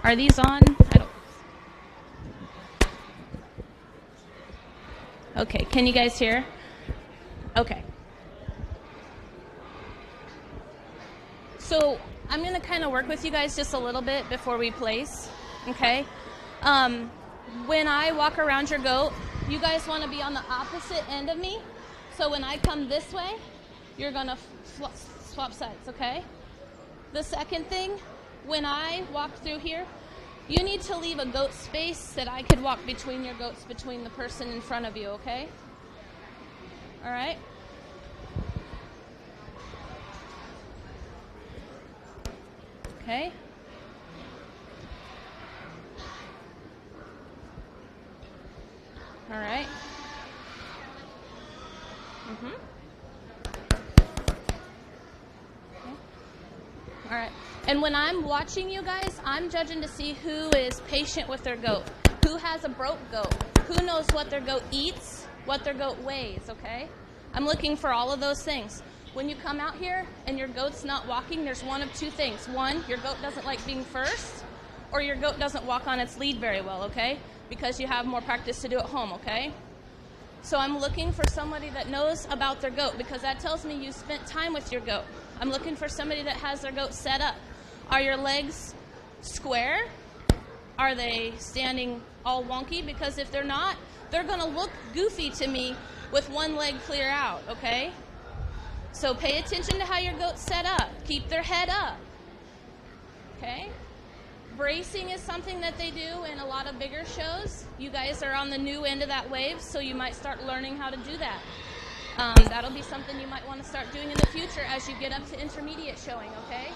Are these on? I don't. Okay, can you guys hear? Okay. So I'm going to kind of work with you guys just a little bit before we place, okay? When I walk around your goat, you guys want to be on the opposite end of me. So when I come this way, you're going to swap sides, okay? The second thing, when I walk through here, you need to leave a goat space that I could walk between your goats, between the person in front of you, okay? All right? Okay? All right? Mm-hmm. Okay. All right. And when I'm watching you guys, I'm judging to see who is patient with their goat, who has a broke goat, who knows what their goat eats, what their goat weighs, okay? I'm looking for all of those things. When you come out here and your goat's not walking, there's one of two things. One, your goat doesn't like being first, or your goat doesn't walk on its lead very well, okay? Because you have more practice to do at home, okay? So I'm looking for somebody that knows about their goat, because that tells me you spent time with your goat. I'm looking for somebody that has their goat set up. Are your legs square? Are they standing all wonky? Because if they're not, they're going to look goofy to me with one leg clear out, okay? So pay attention to how your goat's set up. Keep their head up, okay? Bracing is something that they do in a lot of bigger shows. You guys are on the new end of that wave, so you might start learning how to do that. That'll be something you might want to start doing in the future as you get up to intermediate showing, okay?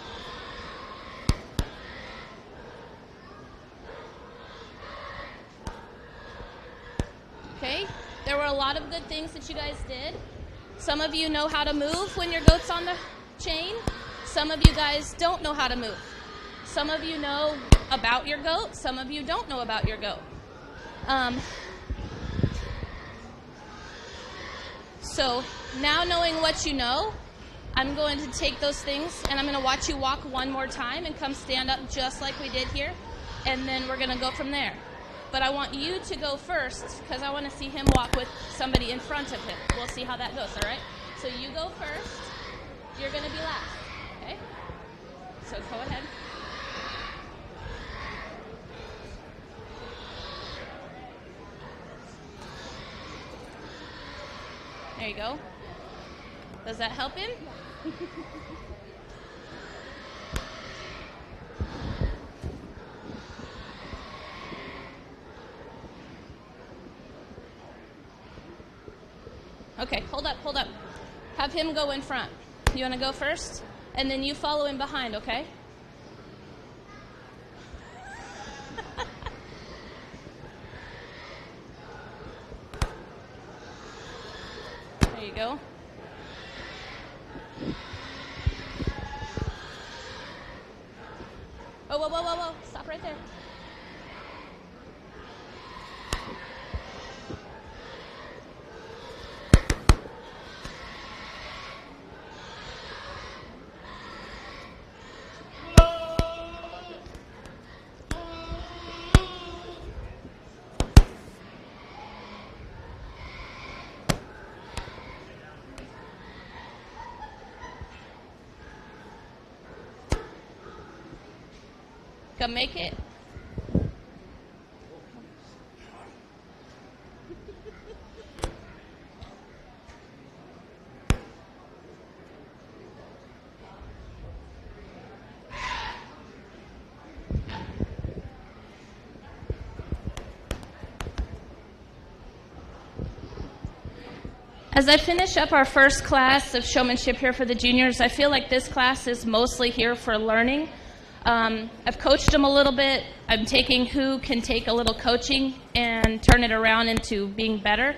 Okay, there were a lot of good things that you guys did. Some of you know how to move when your goat's on the chain. Some of you guys don't know how to move. Some of you know about your goat. Some of you don't know about your goat. So now knowing what you know, I'm going to take those things and I'm going to watch you walk one more time and come stand up just like we did here. And then we're going to go from there. But I want you to go first because I want to see him walk with somebody in front of him. We'll see how that goes, all right? So you go first. You're going to be last, okay? So go ahead. There you go. Does that help him? Okay, hold up. Have him go in front. You want to go first? And then you follow him behind, okay? There you go. Whoa. Stop right there. Come make it. As I finish up our first class of showmanship here for the juniors, I feel like this class is mostly here for learning. I've coached them a little bit. I'm taking who can take a little coaching and turn it around into being better.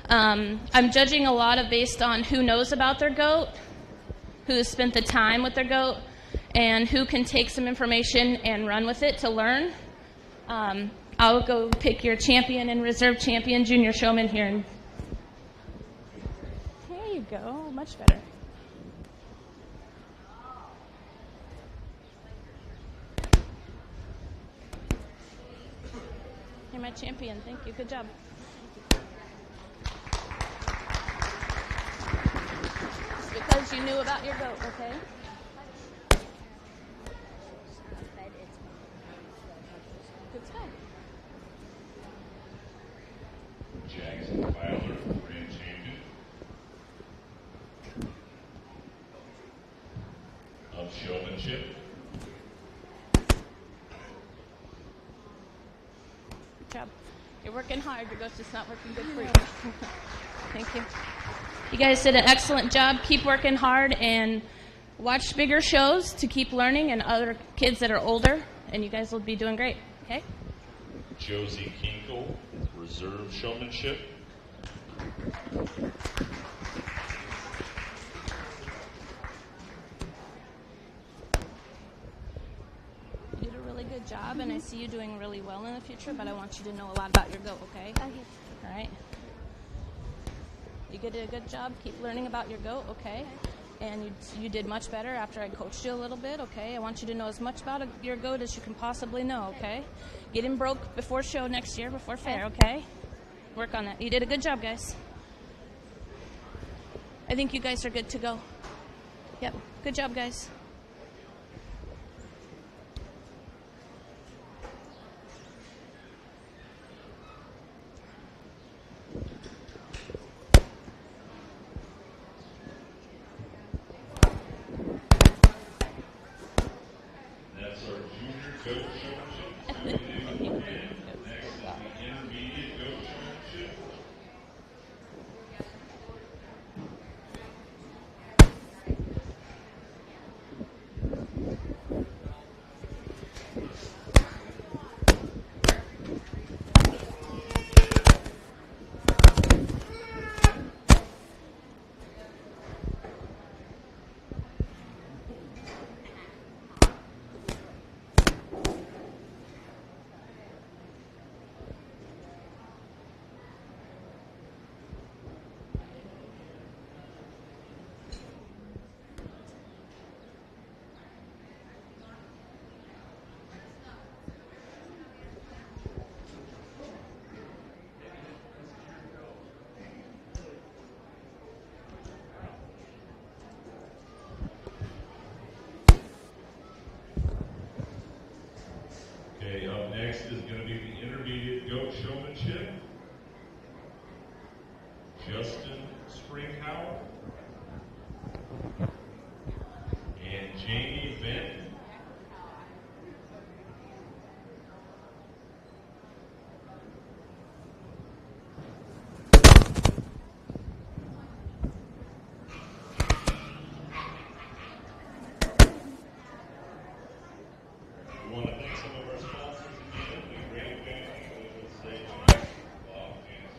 I'm judging a lot of based on who knows about their goat, who has spent the time with their goat, and who can take some information and run with it to learn. I'll go pick your champion and reserve champion junior showman here. There you go, much better. my champion. Thank you. Good job. It's because you knew about your goat, okay? Good stuff. Jackson Fowler, grand champion of showmanship. Good job. You're working hard. Your goat's just not working good for you. Thank you. You guys did an excellent job. Keep working hard and watch bigger shows to keep learning and other kids that are older, and you guys will be doing great. Okay? Josie Kinkle, reserve showmanship. You did a really good job, and I see you doing really well in the future, but I want you to know a lot about your goat, okay? Okay. All right? You did a good job. Keep learning about your goat, okay? And you did much better after I coached you a little bit, okay? I want you to know as much about your goat as you can possibly know, okay? Get him broke before show next year, before fair, okay? Work on that. You did a good job, guys. I think you guys are good to go. Yep. Good job, guys. That's our junior goat showmanship. Next is the intermediate goat showmanship. Okay, up next is going to be the intermediate goat showmanship. Justin Springhauer and Jamie Benton. We want to thank some of our sponsors again, the Great Family, Elizabeth State, Bob James,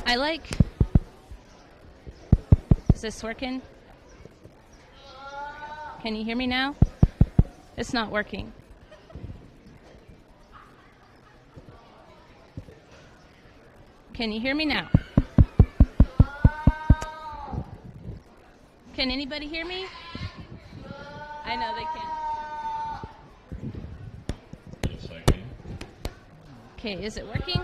I like. Is this working? Can you hear me now? It's not working. Can you hear me now? Can anybody hear me? I know they can. Yes, I can. Okay, is it working?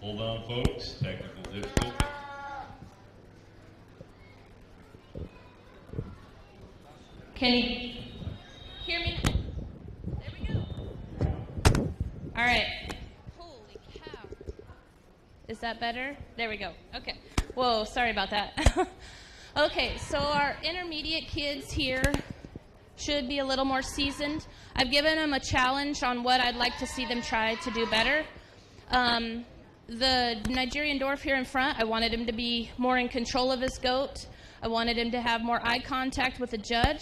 Hold on, folks. Technical difficulty. Can you hear me? There we go. All right. Holy cow. Is that better? There we go. Okay. Whoa, sorry about that. Okay, so our intermediate kids here should be a little more seasoned. I've given them a challenge on what I'd like to see them try to do better. The Nigerian dwarf here in front, I wanted him to be more in control of his goat. I wanted him to have more eye contact with the judge.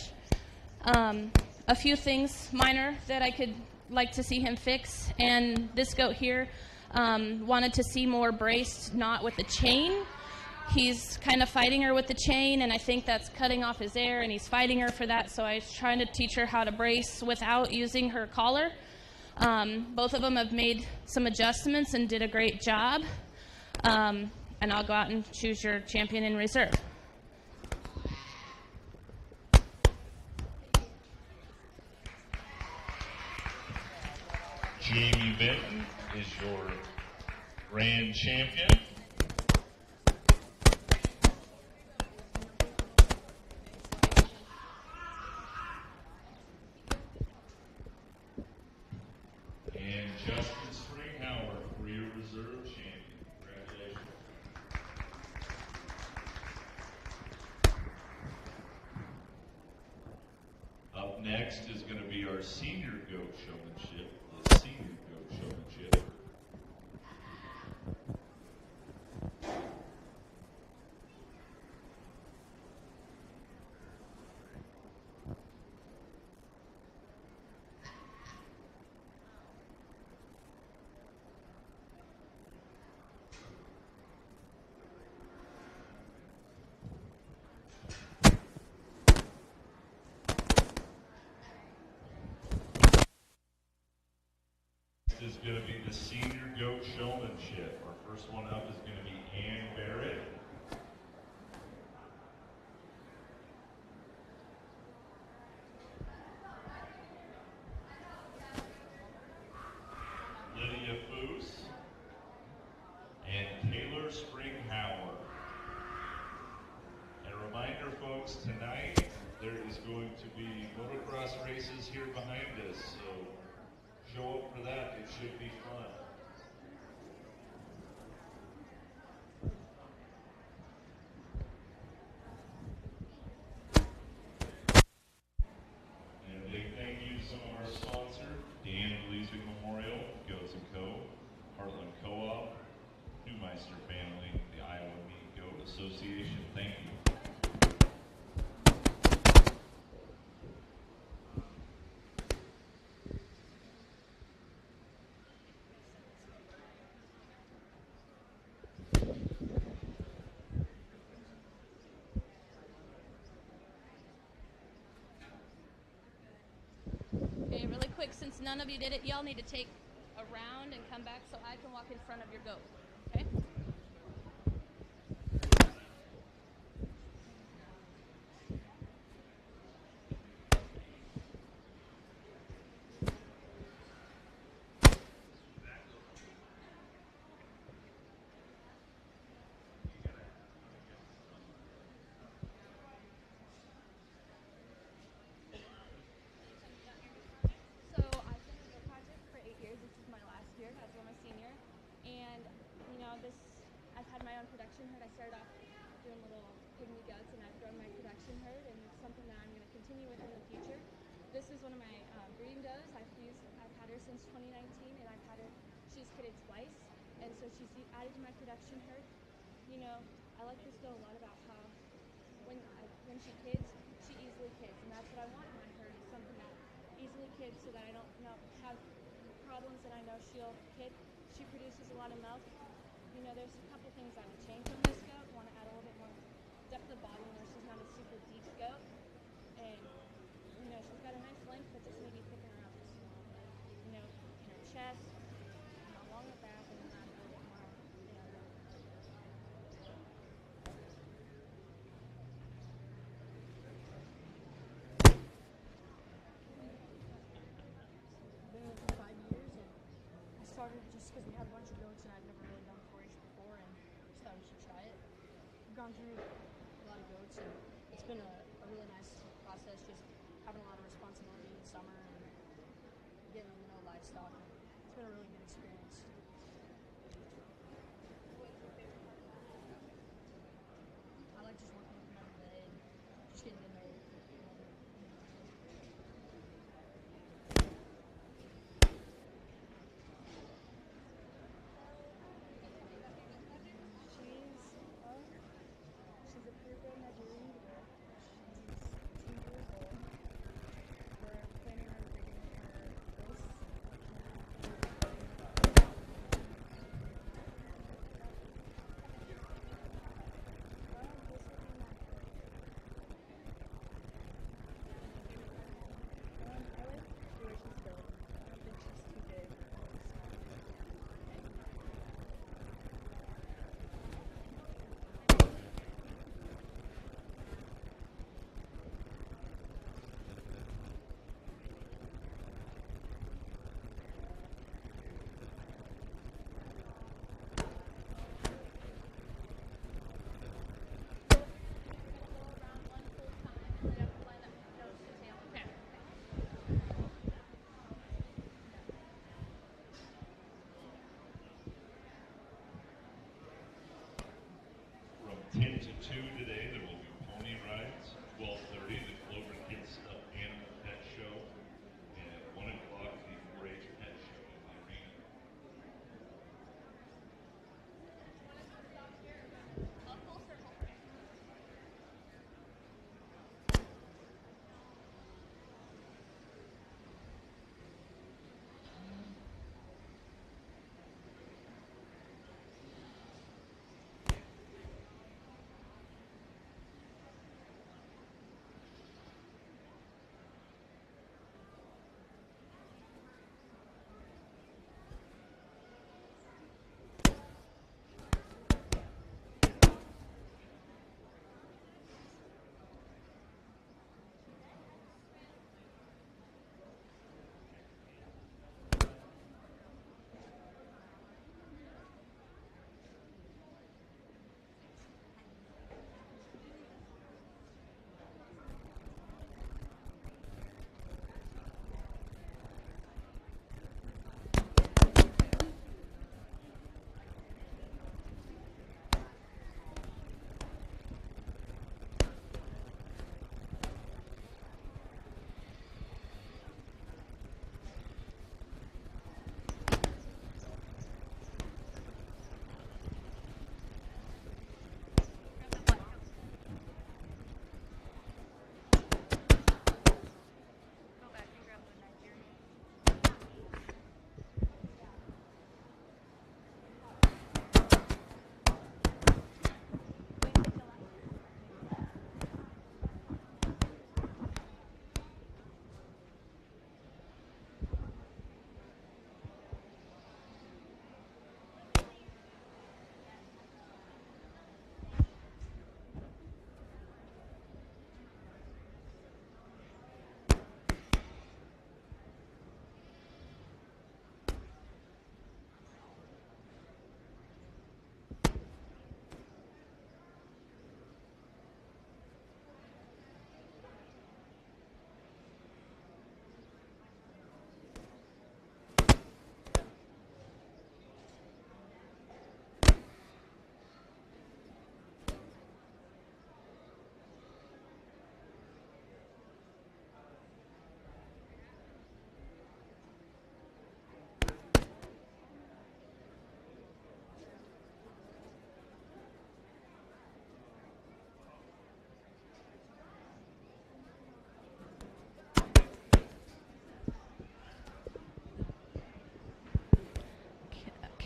A few things minor that I could like to see him fix. And this goat here wanted to see more braced, not with the chain. He's kind of fighting her with the chain, and I think that's cutting off his air, and he's fighting her for that. So I was trying to teach her how to brace without using her collar. Both of them have made some adjustments and did a great job. And I'll go out and choose your champion in reserve. Jamie Benton is your grand champion. And Justin Springhauer for your reserve champion. Congratulations. Up next is going to be our senior goat showmanship. The senior goat showmanship. This is going to be the senior goat showmanship. Our first one up is going to be Ann Barrett. Lydia Foose and Taylor Springhauer. And a reminder, folks, tonight there is going to be motocross races here behind us, so show up for that. It should be fun. And a big thank you to some of our sponsors, Dan Bleaswick Memorial, Goats & Co., Heartland Co-op, Newmeister Family, the Iowa Meat Goat Association. Thank you. Okay, really quick, since none of you did it, y'all need to take a round and come back so I can walk in front of your goat. Okay? So I've been in the project for 8 years. This is my last year as I'm a senior. And, you know, I've had my own production herd. I started off doing little pygmy goats, and I've grown my production herd, and it's something that I'm going to continue with in the future. This is one of my breeding does. I've had her since 2019, and she's kidded twice, and so she's added to my production herd. You know, I like this doe a lot about how when she kids, she easily kids, and that's what I want in my herd, is something that easily kids, so that I don't have problems, and I know she produces a lot of milk. You know, there's a couple things I would change on this goat. Want to add a little bit more depth of body where she's not a super deep goat. And, you know, she's got a nice length, but just maybe thicken her up just a little bit. You know, in her chest, you know, along the back, and then add a little bit more, you know, Been with for 5 years, and I started just because we had a bunch of goats and I'd never really done 4-H before, and just thought we should try it. We've gone through a lot of goats, and it's been a really nice process. Just having a lot of responsibility in the summer and getting to know livestock. It's been a really good experience. I like just working with them every day and just getting to know them. she's a purebred Nigerian goat. She's 2 years old. We're planning on breeding her this. I like the way she's built. I don't think she's too big. From 10 to 2 today, there will be pony rides. 12:30, the Clover Kids Stuffed Animal Pet Show. And at 1 o'clock, the 4-H Pet Show in the arena.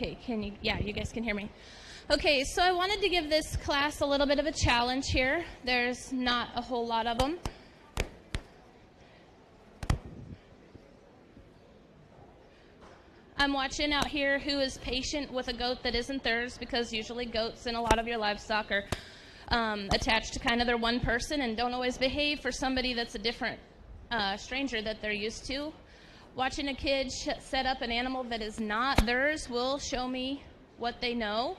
Okay, yeah, you guys can hear me. Okay, so I wanted to give this class a little bit of a challenge here. There's not a whole lot of them. I'm watching out here who is patient with a goat that isn't theirs, because usually goats and a lot of your livestock are attached to kind of their one person and don't always behave for somebody that's a different stranger that they're used to. Watching a kid set up an animal that is not theirs will show me what they know.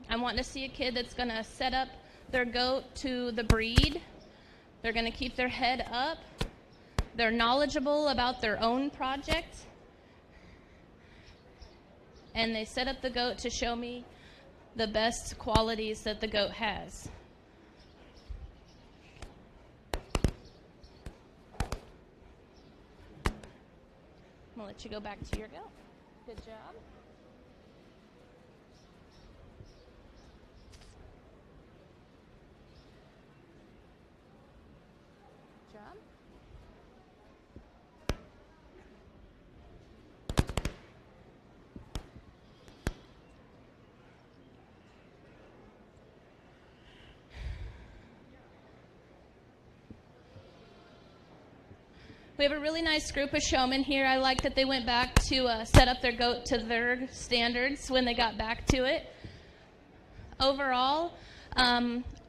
I want to see a kid that's going to set up their goat to the breed. They're going to keep their head up. They're knowledgeable about their own project. And they set up the goat to show me the best qualities that the goat has. I'm going to let you go back to your goat. Good job. Job. We have a really nice group of showmen here. I like that they went back to set up their goat to their standards when they got back to it. Overall,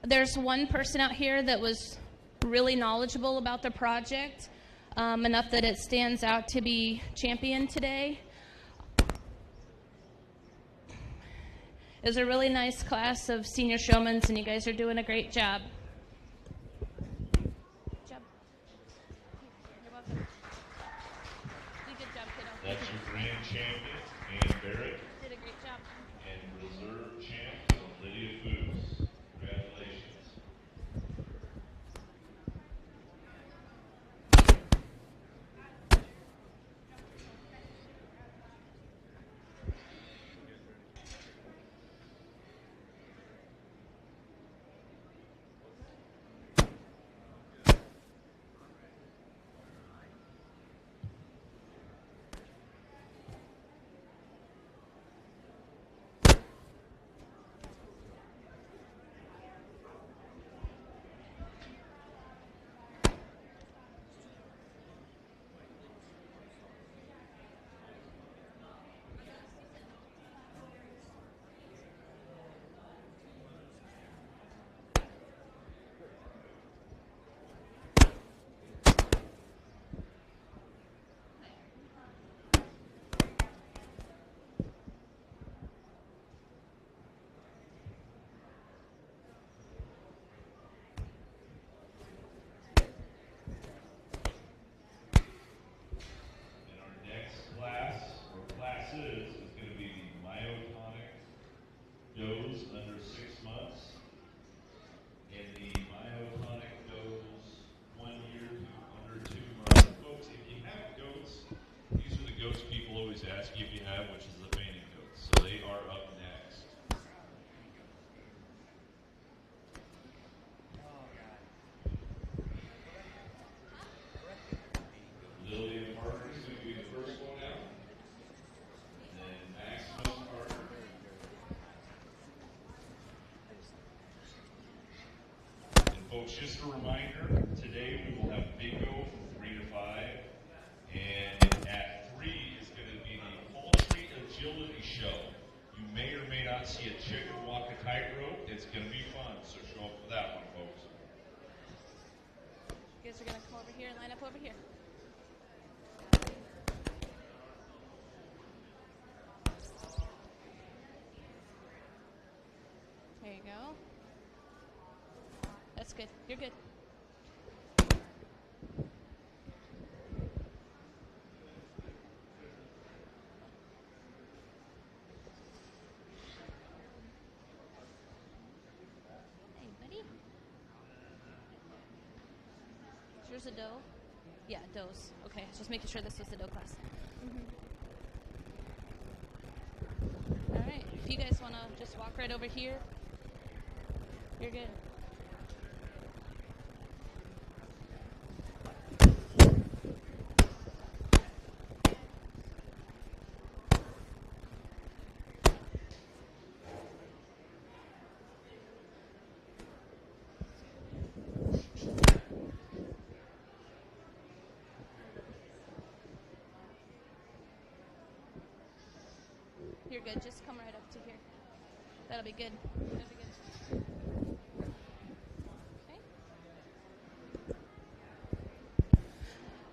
there's one person out here that was really knowledgeable about the project, enough that it stands out to be champion today. It was a really nice class of senior showmen, and you guys are doing a great job. Good job. You're welcome. Good job, kiddo. That's your grand champion, Ann Barrett, Did a great job. and reserve champ, Lydia Foos. Congratulations. Classes is going to be the myotonic does under 6 months and the myotonic does 1 year to under 2 months. Folks, if you have goats, these are the goats people always ask you if you have, which is the fainting goats. So they are up next. Lillian Parker is going to be the first one out. Folks, just a reminder, today we will have bingo from 3 to 5, and at 3 is going to be the poultry agility show. You may or may not see a chicken walk a tightrope. It's going to be fun, so show up for that one, folks. You guys are going to come over here and line up over here. There you go. That's good. You're good. Hey, buddy. Is yours a doe? Yeah, does. Okay, just making sure this was the doe class. All right. If you guys want to just walk right over here. You're good. You're good. Just come right up to here. That'll be good. That'll be good. Okay.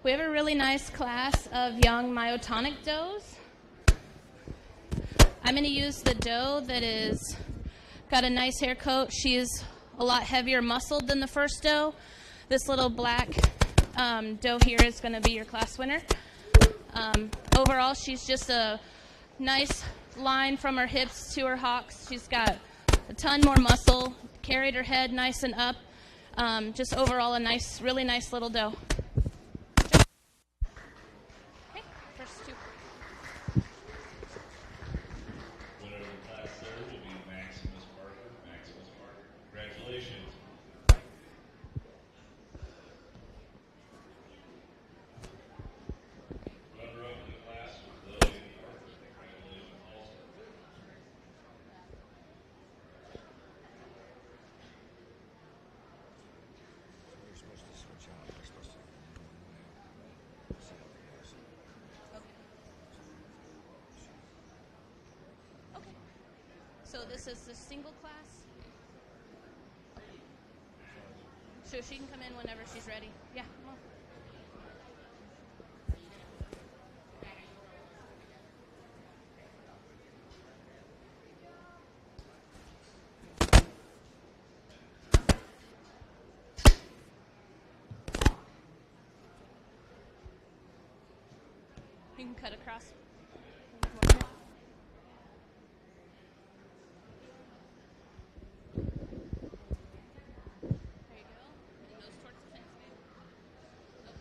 We have a really nice class of young myotonic does. I'm going to use the doe that is got a nice hair coat. She is a lot heavier muscled than the first doe. This little black doe here is going to be your class winner. Overall, she's just a nice line from her hips to her hocks. She's got a ton more muscle, carried her head nice and up. Just overall a nice, really nice little doe. Okay, first two. Winner of the class third will be Maximus Parker. Maximus Parker, congratulations. Runner-up in the class was Lillian Parker. Congratulations also. You're supposed to switch out. You're supposed to see how it goes. Okay. So this is the single class. Okay. So she can come in whenever she's ready. Yeah, come on. You can cut across. There you go. And those towards the fence, babe. Oh, towards the fence.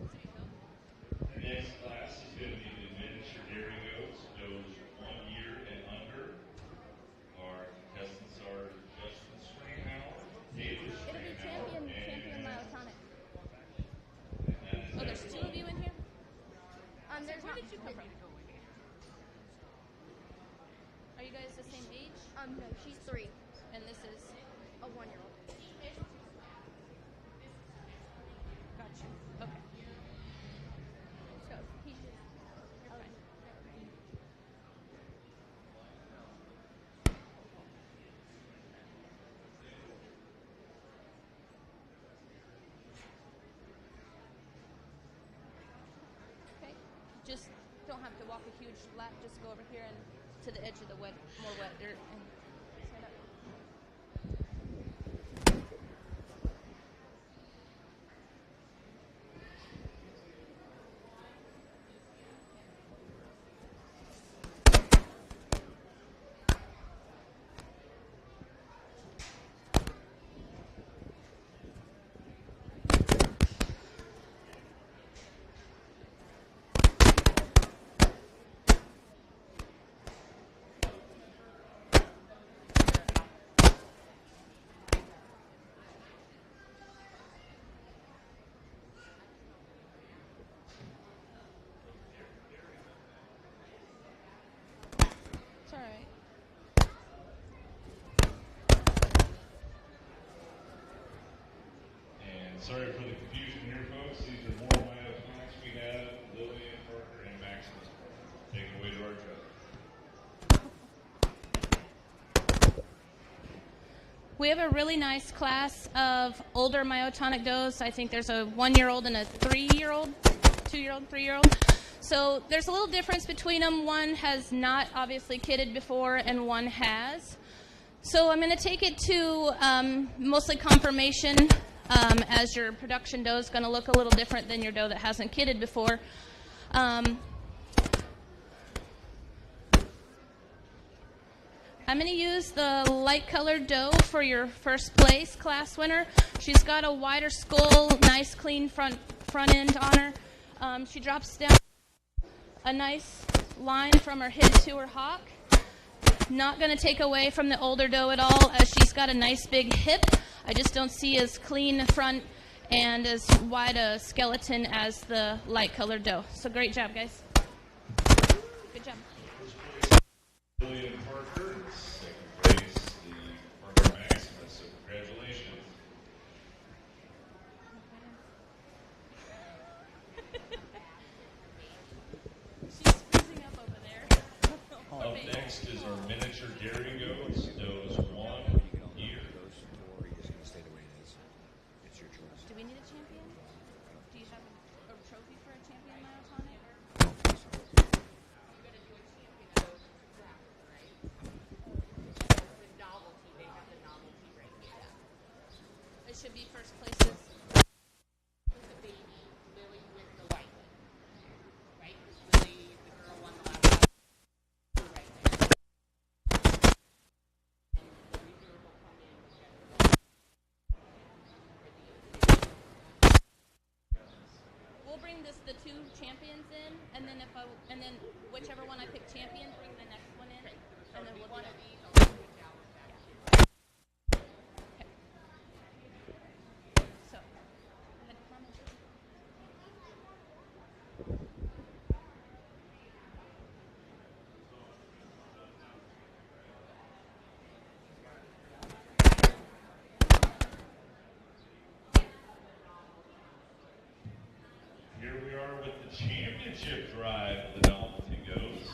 There you go. The next class is going to be the miniature dairy goats. Those 1 year and under. Our contestants are Justin Stringhour, David It'll be Stringhour, champion myotonic. and Oh, there's two of you in here? There's Where not. did you come from? Are you guys the same age? No, she's 3, And this is a 1-year-old. got you. Okay. So he's just. You're fine. Okay. Just don't have to walk a huge lap. Just go over here and to the edge of the wet, more wet dirt, and stand up. It's all right. And sorry for the confusion here, folks. These are more myotonics we have, Lillian Parker and Maximus Parker. Take it away to our judge. We have a really nice class of older myotonic does. I think there's a 1-year-old and a 3-year-old, 2-year-old, 3-year-old. So there's a little difference between them. One has not obviously kidded before and one has. So I'm going to take it to mostly confirmation, as your production doe is going to look a little different than your doe that hasn't kidded before. I'm going to use the light colored doe for your first place class winner. She's got a wider skull, nice clean front end on her. She drops down a nice line from her head to her hock. Not going to take away from the older doe at all, as she's got a nice big hip. I just don't see as clean front and as wide a skeleton as the light colored doe. So great job, guys. Good job. William Parker, second place, the Parker Maximus. So congratulations. She's freezing up over there. Up next is our miniature dairy goats. Does 1 year. Those four, you're just going to stay the way it is. It's your choice. Do we need a champion? Do you have a trophy for a champion myotonic? I don't think so. It should be first places. We'll bring the two champions in, and then whichever one I pick champion, bring the next one in, and then we'll do that. Okay. So, go ahead, Mama. Here we are with the championship drive of the novelty goats.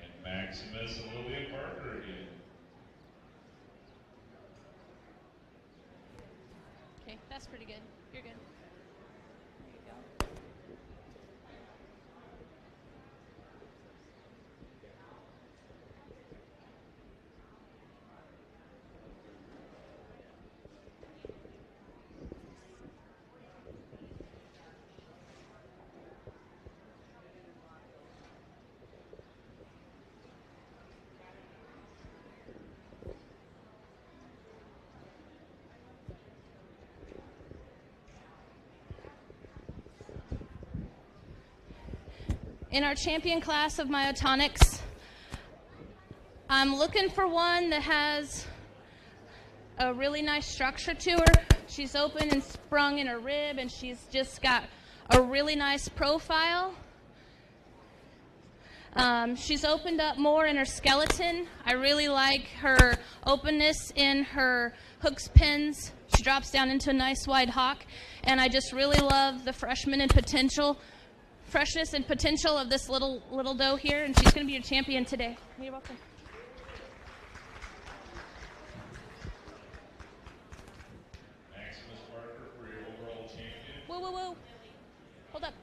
And Maximus and Lillian Parker again. Okay, that's pretty good. You're good. There you go. In our champion class of myotonics, I'm looking for one that has a really nice structure to her. She's open and sprung in her rib, and she's just got a really nice profile. She's opened up more in her skeleton. I really like her openness in her hooks, pins. She drops down into a nice wide hock, and I just really love the freshness and potential of this little doe here, and she's going to be your champion today. You're welcome. Maximus Parker for your overall champion. Whoa, whoa, whoa. Hold up.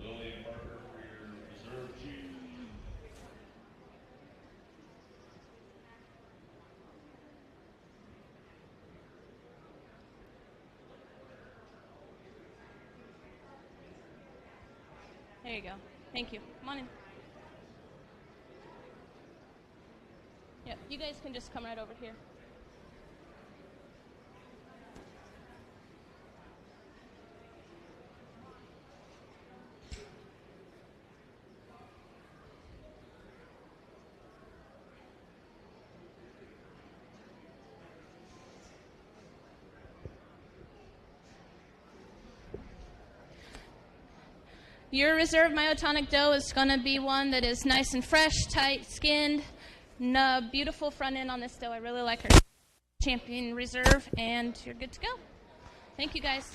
Lillian Parker for your reserve chief. There you go. Thank you. Come on in. Yep, you guys can just come right over here. Your reserve myotonic doe is going to be one that is nice and fresh, tight skinned, beautiful front end on this doe. I really like her. Champion reserve, and you're good to go. Thank you, guys.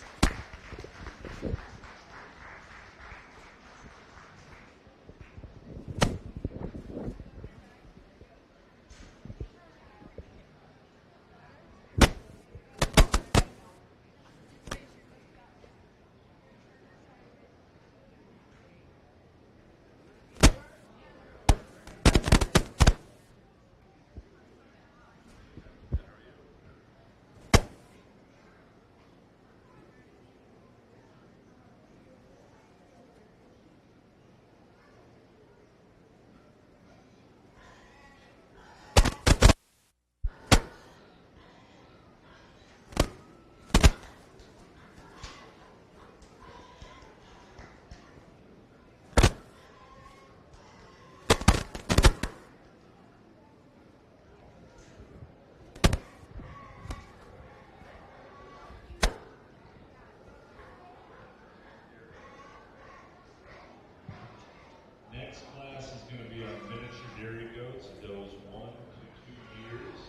going to be on miniature dairy goats, those 1 to 2 years.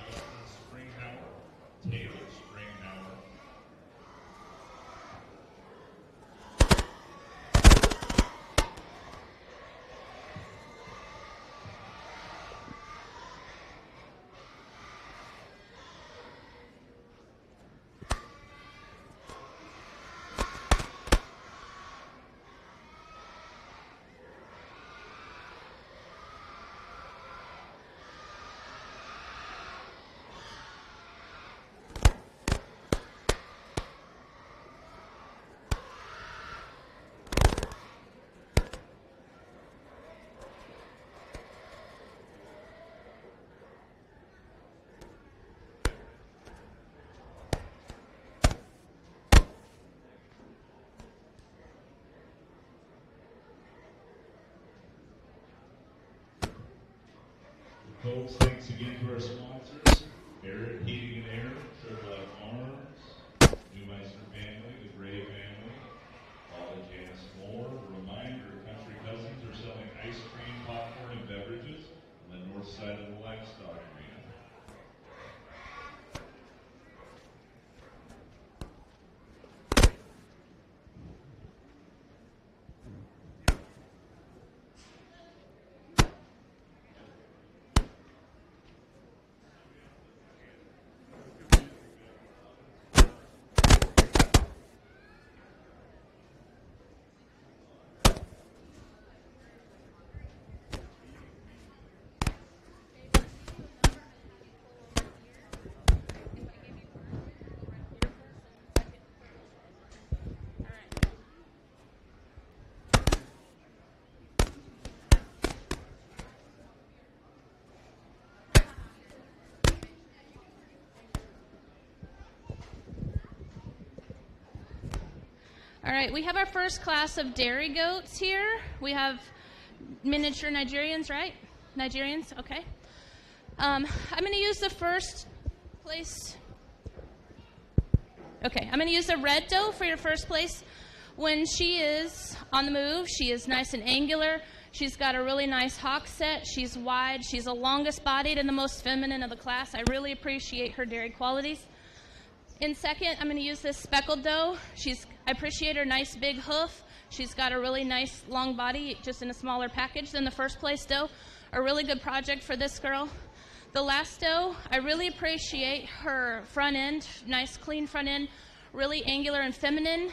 Justin Springhauer, Taylor Springhauer. Folks, thanks again to our sponsors, Barrett Heating and Air, Chevrolet Farms, Newmeister Family, the Gray Family, Paula Janice Moore. Reminder, Country Cousins are selling ice cream, popcorn, and beverages on the north side of the livestock arena. All right, we have our first class of dairy goats here. We have miniature Nigerians, right? Nigerians, okay. I'm going to use the first place. Okay, I'm going to use the red doe for your first place. When she is on the move, she is nice and angular. She's got a really nice hock set. She's wide. She's the longest bodied and the most feminine of the class. I really appreciate her dairy qualities. In second, I'm going to use this speckled doe. I appreciate her nice big hoof. She's got a really nice long body, just in a smaller package than the first place doe. A really good project for this girl. The last doe, I really appreciate her front end, nice clean front end, really angular and feminine.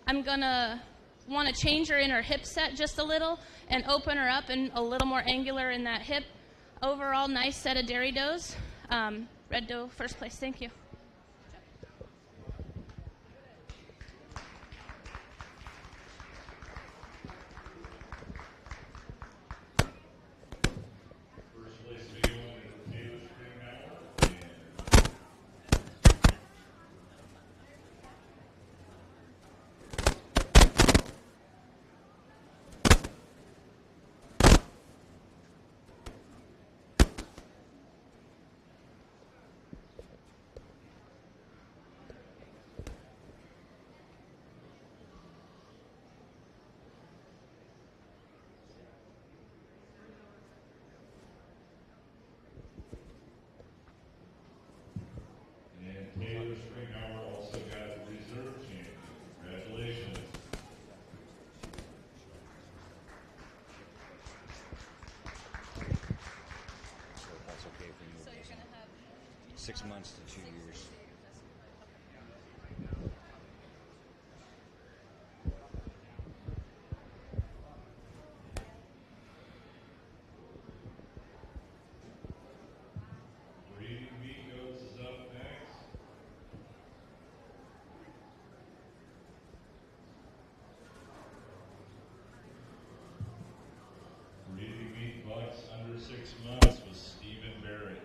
I'm going to want to change her in her hip set just a little and open her up and a little more angular in that hip. Overall, nice set of dairy does. Red doe, first place. Thank you. Taylor Springhauer also got the reserve champion. Congratulations. So that's okay for you. So you're going to have 6 months to 2 years. Breeding Meat Goats is up next. Breeding Meat Bucks under 6 months was Stephen Barrett.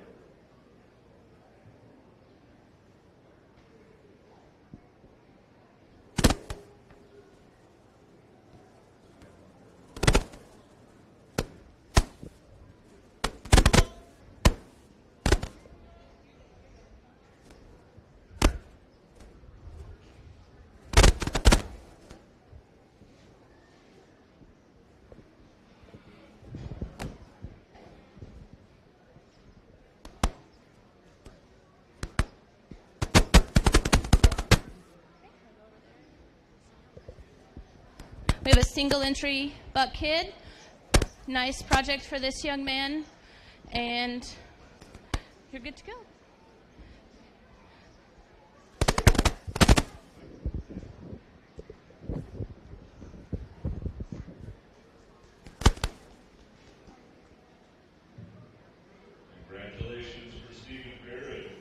We have a single entry buck kid. Nice project for this young man. And you're good to go. Congratulations for Stephen Barrett.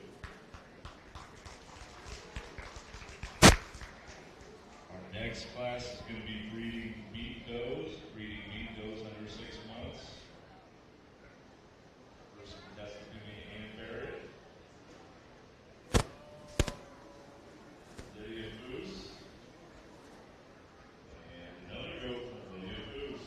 Our next class is going to be breeding meat does under 6 months. First contestant is going to be Ann Barrett. Lydia Boos. And another goat from Lydia Boos.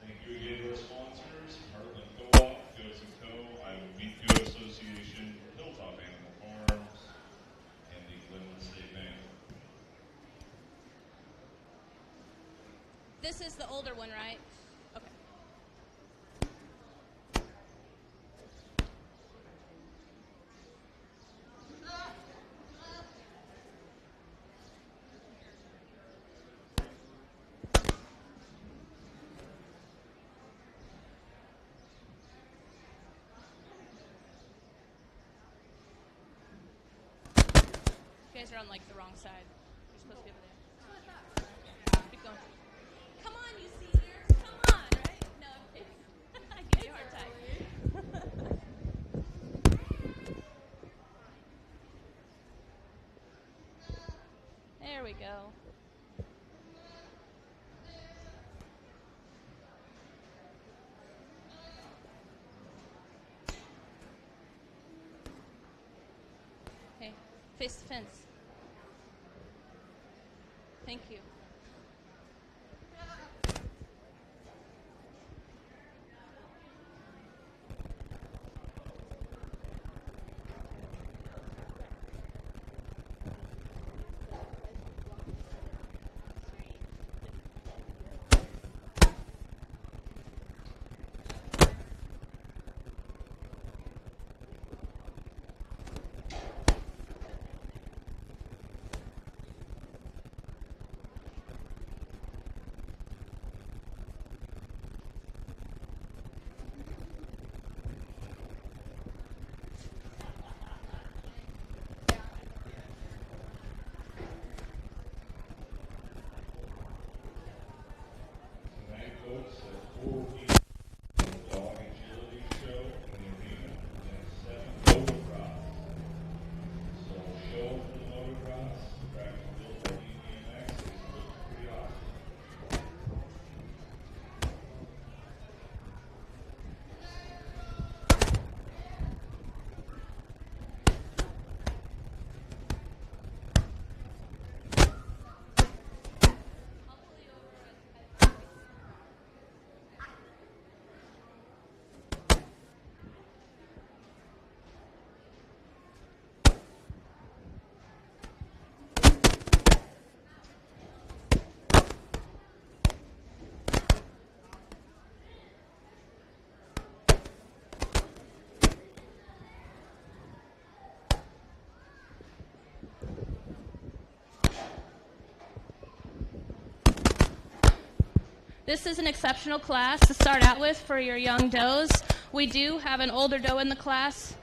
Thank you again to our sponsors, Heartland Co-op, Goats & Co., Iowa Meat Goat Association, Hilltop Animal Farms, and the Glenwood State Bank. This is the older one, right? Okay. You guys are on like the wrong side. You're supposed to be over there. Keep going. Come on, you seniors. Come on, right? No, I'm kidding. I give you a hard time. There we go. Okay, face the fence. Thank you. Tonight, folks, a 4-week dog agility show in the arena and 7 motocross. So, show for the motocross, track built for EMX, it's pretty awesome. This is an exceptional class to start out with for your young does. We do have an older doe in the class,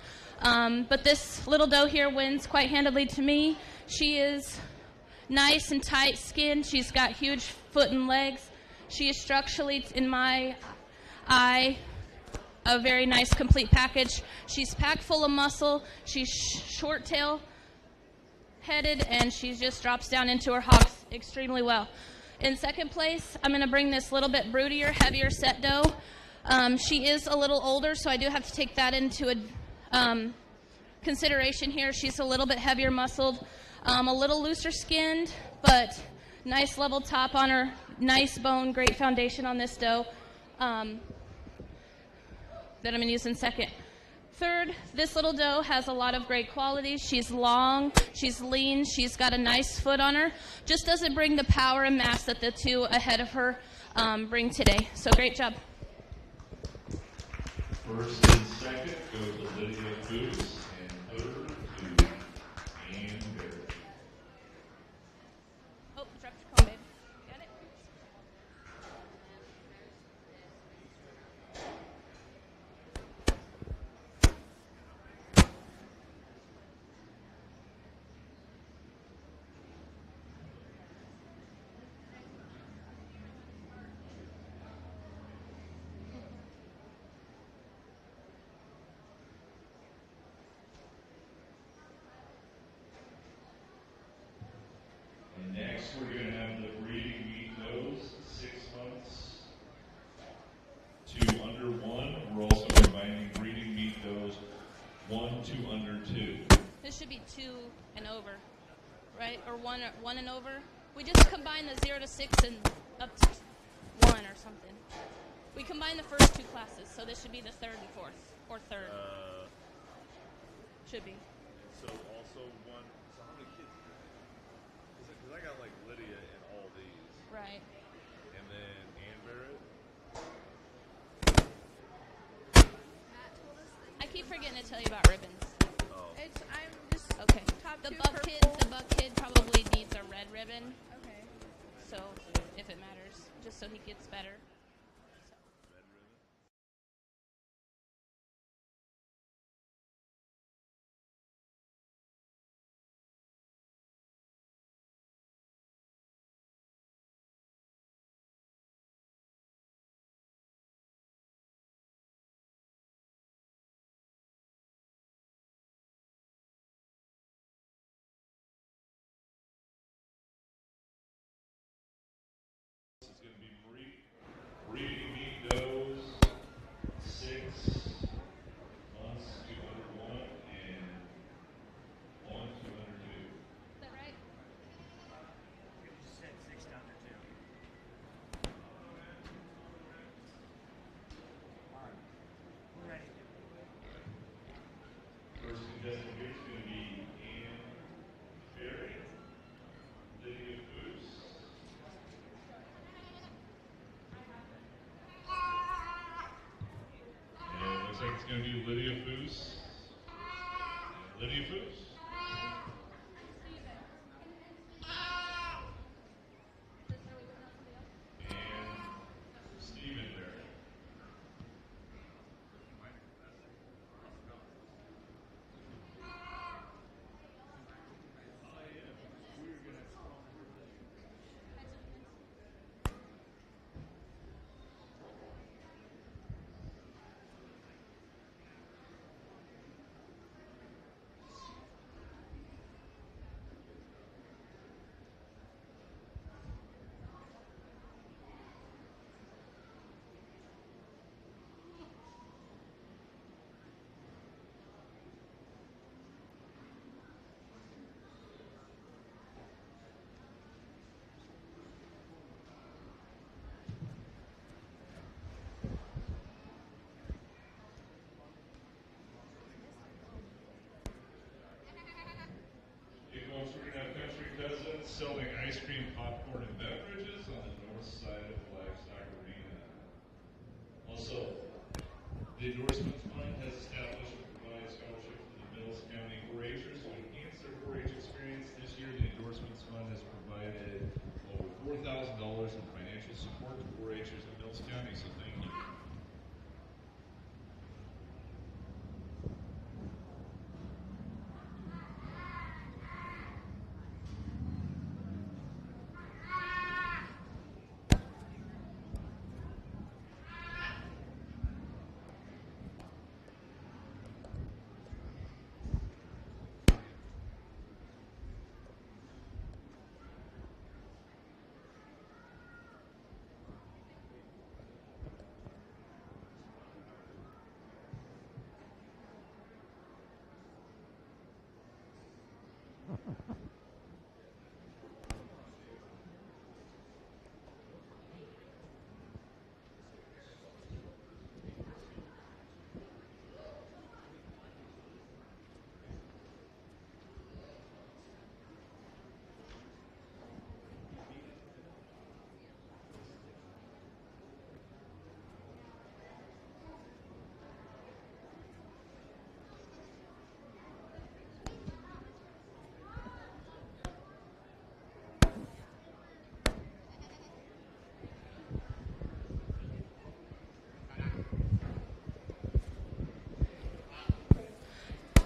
but this little doe here wins quite handily to me. She is nice and tight skinned. She's got huge foot and legs. She is structurally, in my eye, a very nice complete package. She's packed full of muscle. She's short tail headed, and she just drops down into her hocks extremely well. In second place, I'm going to bring this little bit broodier, heavier set doe. She is a little older, so I do have to take that into consideration here. She's a little bit heavier muscled, a little looser skinned, but nice level top on her, nice bone, great foundation on this doe that I'm going to use in second. Third, this little doe has a lot of great qualities. She's long, she's lean, she's got a nice foot on her. Just doesn't bring the power and mass that the two ahead of her bring today. So great job. First and second go to Lydia Boos, and third to Next, we're going to have the breeding meat does, 6 months to under 1. We're also combining breeding meat does 1 to under 2. This should be 2 and over, right? Or 1 and over. We just combine the 0 to 6 and up to 1 or something. We combine the first 2 classes, so this should be the 3rd and 4th, or 3rd. Should be. So also one. So how many kids? Because I got like Lydia and all these, Right. and then Ann Barrett. Matt told us that I keep forgetting to tell you about ribbons. Oh. I'm just Okay. top The 2 buck purple. kid probably needs a red ribbon, Okay. so if it matters, just so he gets better. Red ribbon. This is going to be breeding meat does, 6 months to under 1 and 1 to under 2. Is that right? First contestant here is going to be Ann Barrett, Lydia Foose. And it looks like it's going to be Lydia Foose. Lydia Foose. And Stephen Barrett. Okay, folks, we're going to have Country Cousins selling ice cream, popcorn, and beverages on the north side of Livestock Arena. Also, the Endorsement Fund has established and provided scholarships for the Mills County 4-Hers to enhance their 4-H experience. This year, the Endorsements Fund has provided over $4,000 in financial support to 4-Hers in Mills County, so thank you.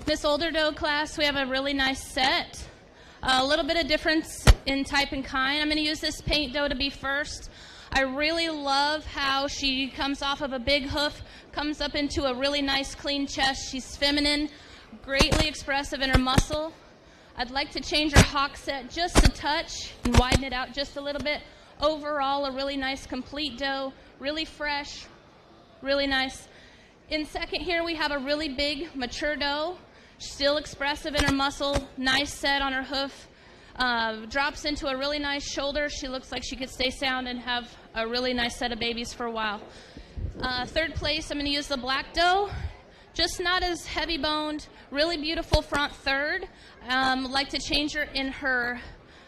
This older doe class, we have a really nice set. A little bit of difference in type and kind. I'm going to use this paint doe to be first. I really love how she comes off of a big hoof, comes up into a really nice clean chest. She's feminine, greatly expressive in her muscle. I'd like to change her hock set just a touch and widen it out just a little bit. Overall, a really nice complete doe, really fresh, really nice. In second here, we have a really big mature doe, still expressive in her muscle, nice set on her hoof, drops into a really nice shoulder. She looks like she could stay sound and have a really nice set of babies for a while. Third place, I'm going to use the black doe, just not as heavy boned, really beautiful front third. Like to change her in her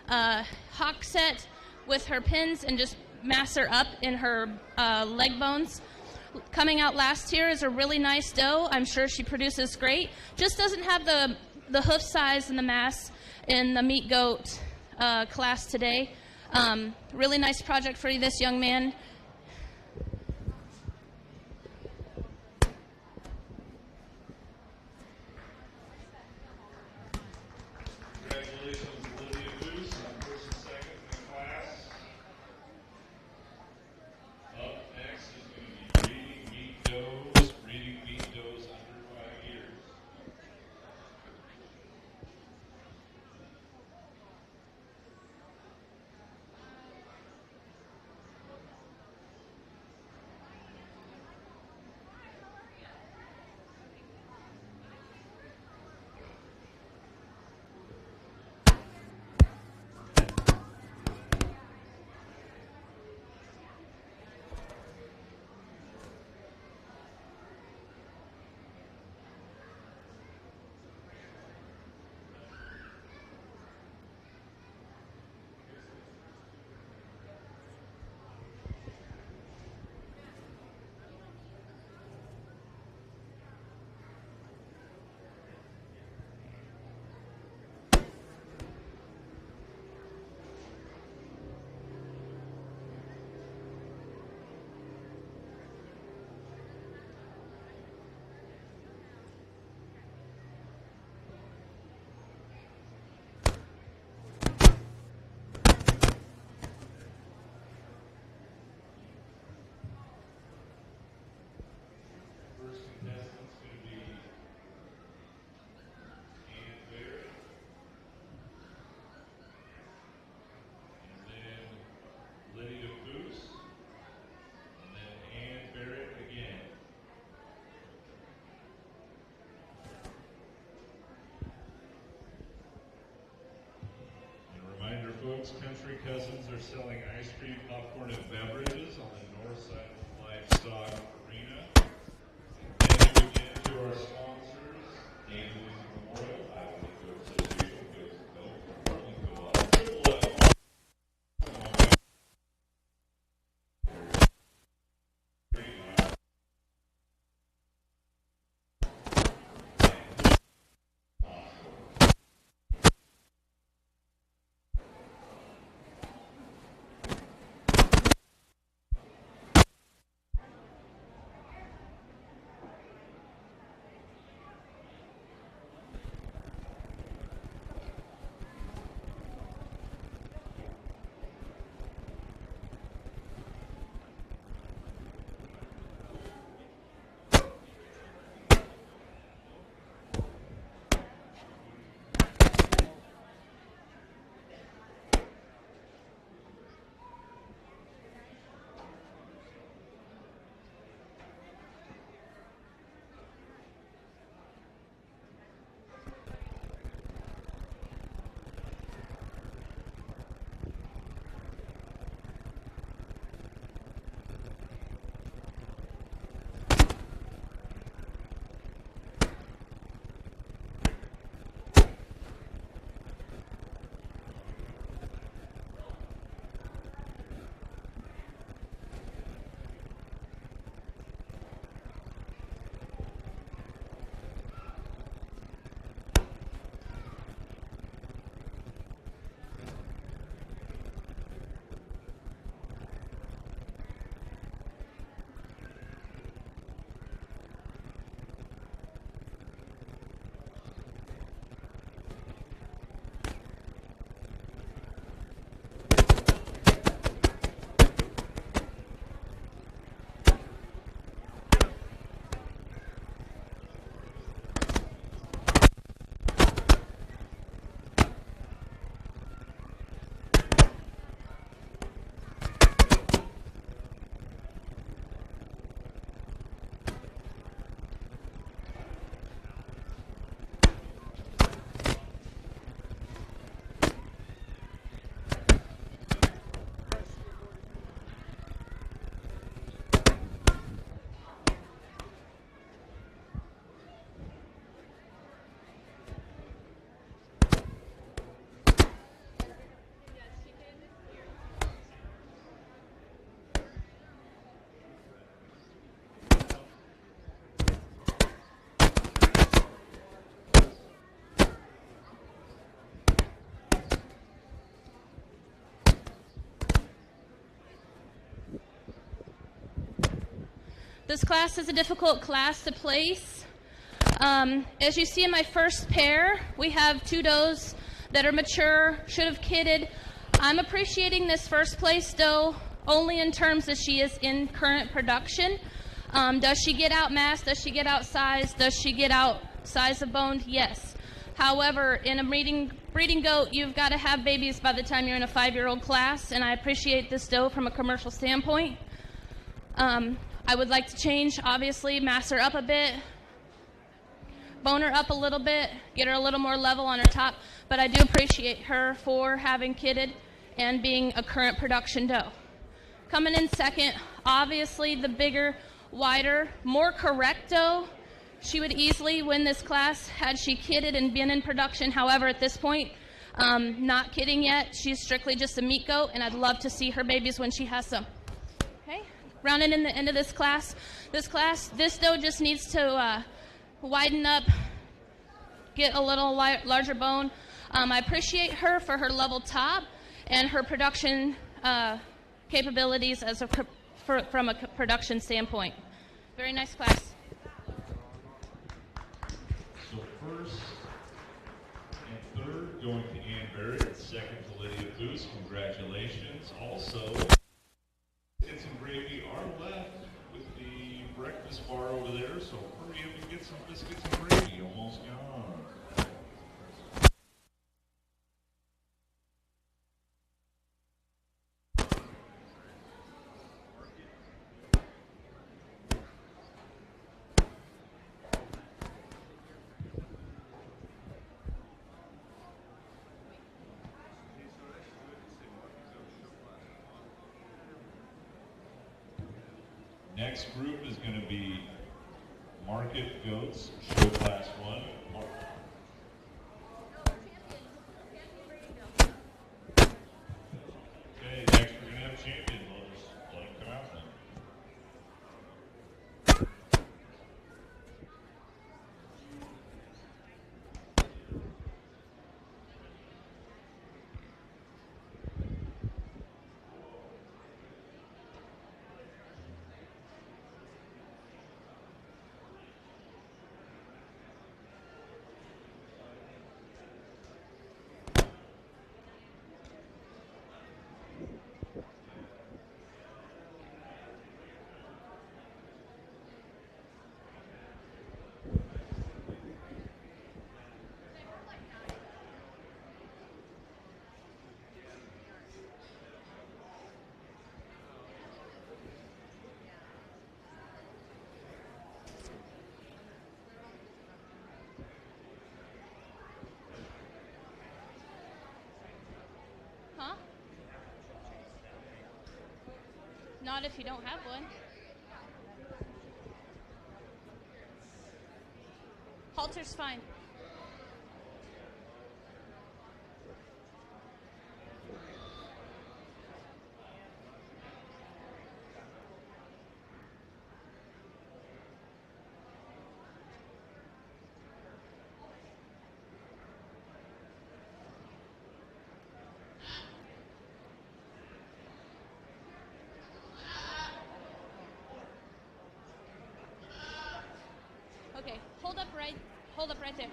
hock set with her pins and just mass her up in her leg bones. Coming out last here is a really nice doe. I'm sure she produces great. Just doesn't have the hoof size and the mass in the meat goat class today. Really nice project for this young man. Congratulations, Olivia Goose, on first and second in the class. Up next is going to be breeding meat does under 5 years. First contestant's going to be Ann Barrett, and then Lydia Boos, and then Ann Barrett again. And a reminder, folks, Country Cousins are selling ice cream, popcorn, and beverages on the north side of the livestock arena. Thank you again to our sponsors, Dan Louise Memorial, Iowa Meat Goat Association, Goats and Go, Portland Co-op, Triple F. This class is a difficult class to place. As you see in my first pair, we have 2 does that are mature, should have kidded. I'm appreciating this first place doe only in terms that she is in current production. Does she get out mass? Does she get out size? Does she get out size of bone? Yes. However, in a breeding goat, you've got to have babies by the time you're in a 5-year-old class, and I appreciate this doe from a commercial standpoint. I would like to change, obviously, mass her up a bit, bone her up a little bit, get her a little more level on her top, but I do appreciate her for having kidded and being a current production doe. Coming in second, obviously the bigger, wider, more correct doe. She would easily win this class had she kidded and been in production. However, at this point, not kidding yet. She's strictly just a meat goat, and I'd love to see her babies when she has some. Okay, rounding in the end of this class. This doe just needs to widen up, get a little larger bone. I appreciate her for her level top and her production capabilities as from a production standpoint. Very nice class. So first and third going to Ann Barrett, second to Lydia Booth. Congratulations. Also, biscuits and gravy are left with the breakfast bar over there, so hurry up and get some biscuits and gravy. Almost gone. Next group is going to be Market Goats, Show Class 1. Okay, next we're going to have Champion. We'll just let him come out then. Huh? Not if you don't have one. Halter's fine. Okay, hold up right there.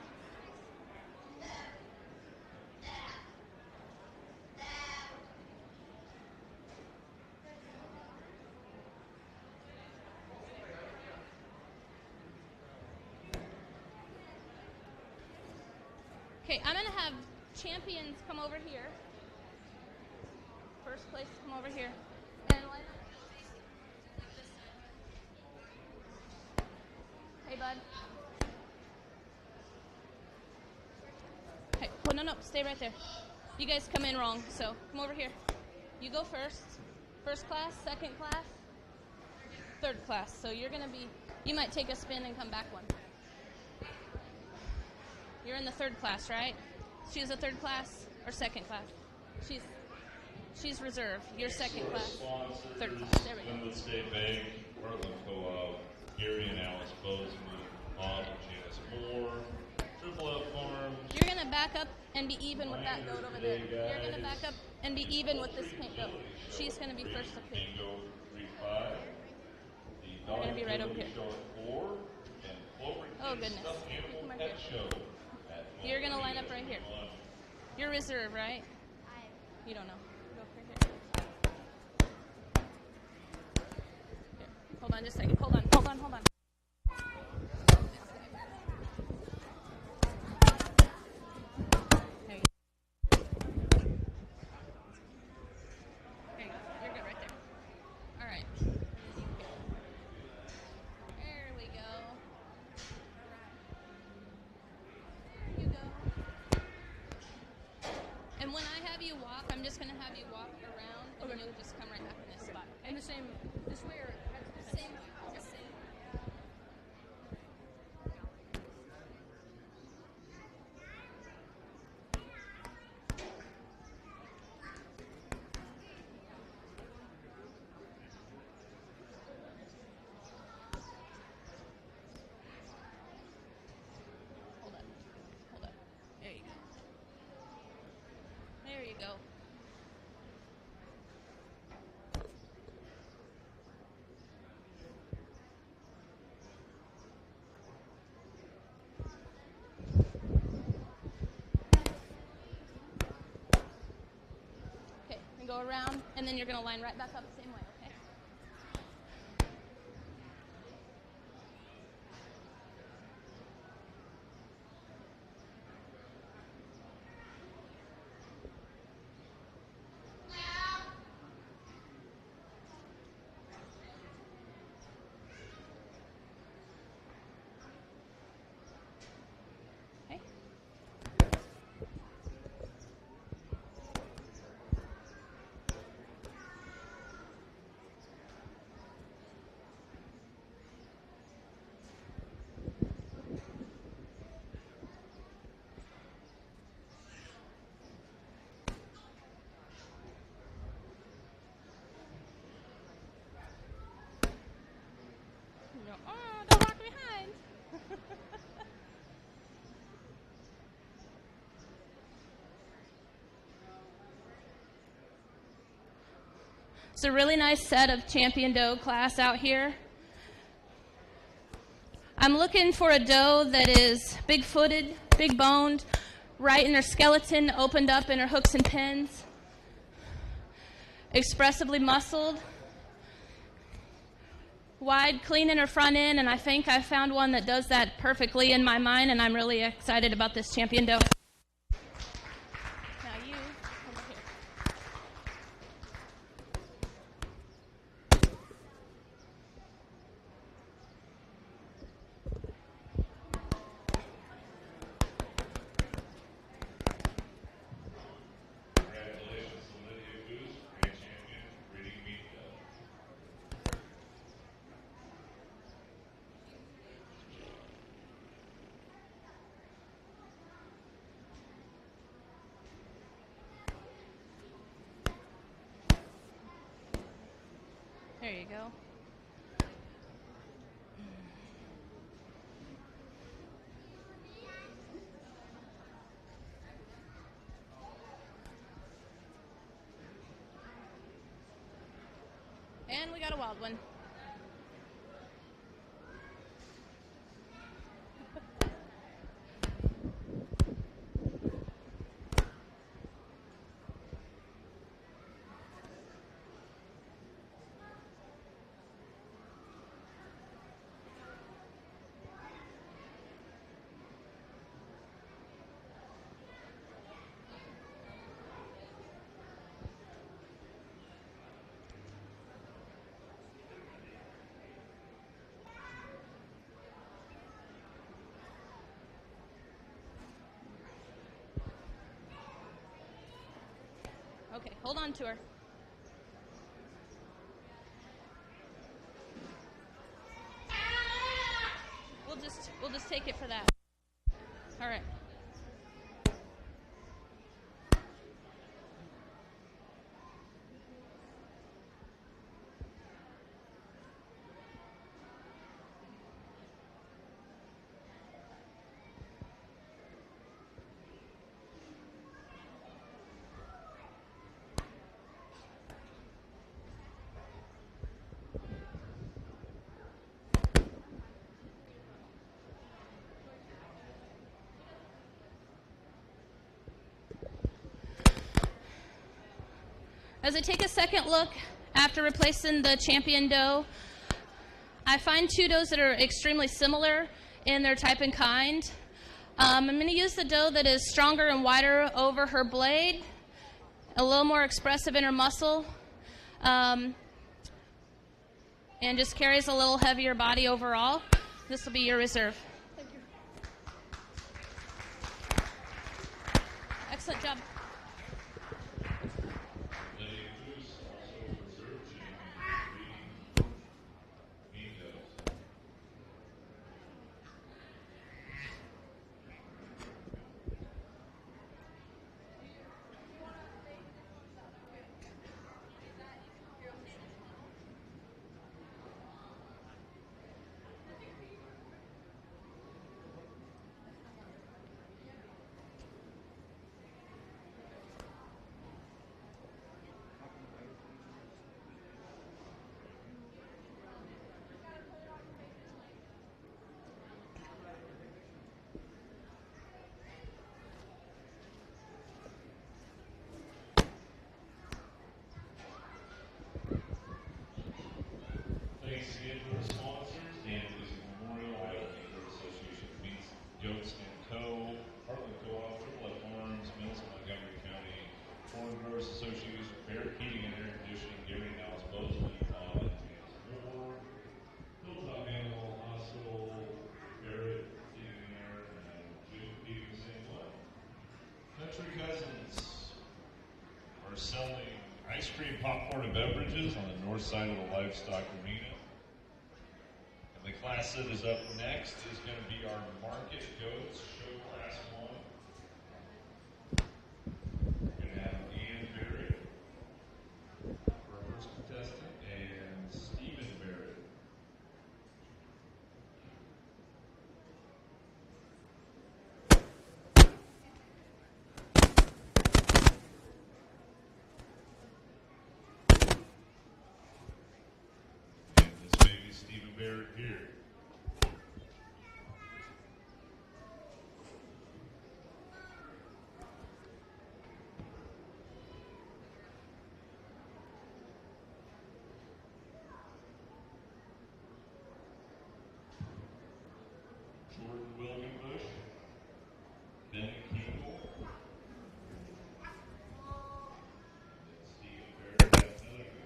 Okay, I'm gonna have champions come over here. First place, come over here. And line up like this side. Hey, bud. Okay, oh, no, stay right there. You guys come in wrong, so come over here. You go first. First class, second class, third class. So you're gonna be, you might take a spin and come back one. You're in the third class, right? She's a third class or second class? She's reserve. You're second class. Third class. There we go. Glenwood State Bank, Heartland Co-op, Gary and Alice Bozeman, Bob and Janice Moore, Triple F Farms. You're gonna back up and be even with that goat over there. You're gonna back up and be even with this pink goat. She's gonna be first to pick. Bingo 3-5. The You're gonna be right over here. Show at 4 and Clover Oh, Kids goodness. Stuffed Animal Come right Pet here. Show at You're gonna line up 12:30 right here. at 11. You're reserve, right? I You don't know. Go right here. Here. Hold on just a second. Hold on. There you go. There you go. You're good right there. All right. There we go. There you go. And when I have you walk, I'm just going to have you walk around, and then you'll just come right back in this spot. Okay? In the same, this way or Same. Hold up. There you go. There you go. Okay, and go around, and then you're going to line right back up the same way, okay? Okay. No. Oh, don't walk behind. It's a really nice set of champion doe class out here. I'm looking for a doe that is big-footed, big-boned, right in her skeleton, opened up in her hooks and pins, expressively muscled, wide, clean in her front end, and I think I found one that does that perfectly in my mind, and I'm really excited about this champion doe. Now you come over here. Congratulations to Lydia Goose, grand champion, breeding meet dove. There you go. And we got a wild one. Okay, hold on to her. We'll just take it for that. All right. As I take a second look after replacing the champion doe, I find two does that are extremely similar in their type and kind. I'm going to use the doe that is stronger and wider over her blade, a little more expressive in her muscle, and just carries a little heavier body overall. This will be your reserve. Thank you. Excellent job. Lydia Cruz, also reserve champion, breeding does. Thanks again to our sponsors, Dan Music Memorial, Iowa Neighborhood Association of Meats, Goats and Co., Heartland Co-op, Triple F Farms, Mills, Montgomery County, Corn Growers Association, Barrett Heating and Air Conditioning, Gary Niles, Bozeman, Todd, and James Moore, Hilltop Animal Hospital, Barrett Heating and Air, and Jim Heating the same way. Country Cousins are selling ice cream, popcorn, and beverages on the north side of the Livestock Arena. And the class that is up next is going to be our Market Goats Show Class 1. We're going to have Ian Barrett for our first contestant and Stephen Barrett. And this baby Stephen Barrett here. Jordan Wilgenbush, Benny Kinkle, and Stephen Barrett has another go.